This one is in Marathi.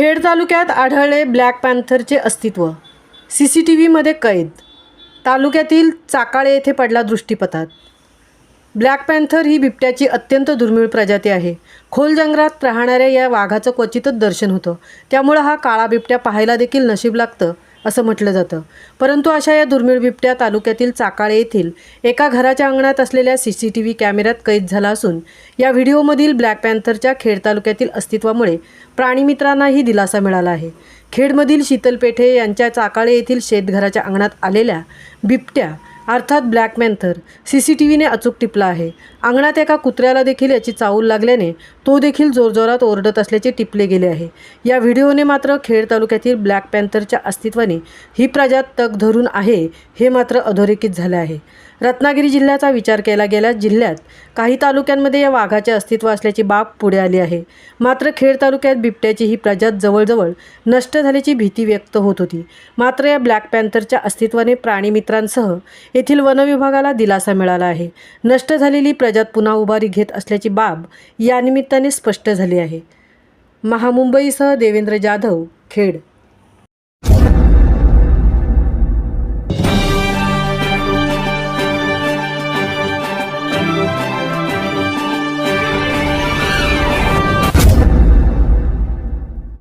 खेड तालुक्यात आढळले ब्लॅक पॅन्थरचे अस्तित्व, CCTVमध्ये कैद. तालुक्यातील चाकाळे येथे पडला दृष्टीपथात. ब्लॅक पॅन्थर ही बिबट्याची अत्यंत दुर्मिळ प्रजाती आहे. खोल जंगलात राहणाऱ्या या वाघाचं क्वचितच दर्शन होतं. त्यामुळे हा काळा बिबट्या पाहायला देखील नशीब लागतं असं म्हटलं जातं. परंतु अशा या दुर्मिळ बिबट्या तालुक्यातील चाकाळे येथील एका घराच्या अंगणात असलेल्या CCTV कॅमेऱ्यात कैद झाला असून या व्हिडिओमधील ब्लॅक पॅन्थरच्या खेड तालुक्यातील अस्तित्वामुळे प्राणीमित्रांनाही दिलासा मिळाला आहे. खेडमधील शीतल पेठे यांच्या चाकाळे येथील शेतघराच्या अंगणात आलेल्या बिबट्या अर्थात ब्लॅक पॅन्थर CCTVने अचूक टिपला आहे. अंगणात एका कुत्र्याला देखील याची चाहूल लागल्याने तो देखील जोरजोरात ओरडत असल्याचे टिपले गेले आहे. या व्हिडिओने मात्र खेड तालुक्यातील ब्लॅक पॅन्थरच्या अस्तित्वाने ही प्रजात तग धरून आहे हे मात्र अधोरेखित झाले आहे. रत्नागिरी जिल्ह्याचा विचार केला गेल्यास जिल्ह्यात काही तालुक्यांमध्ये या वाघाचे अस्तित्व असल्याची बाब पुढे आली आहे. मात्र खेड तालुक्यात बिबट्याची ही प्रजात जवळजवळ नष्ट झाल्याची भीती व्यक्त होत होती. मात्र या ब्लॅक पॅन्थरच्या अस्तित्वाने प्राणीमित्रांसह येथील वनविभागाला दिलासा मिळाला आहे. नष्ट झालेली प्रजात पुन्हा उभारी घेत असल्याची बाब या निमित्ताने स्पष्ट झाली आहे. महामुंबईसह देवेंद्र जाधव, खेड.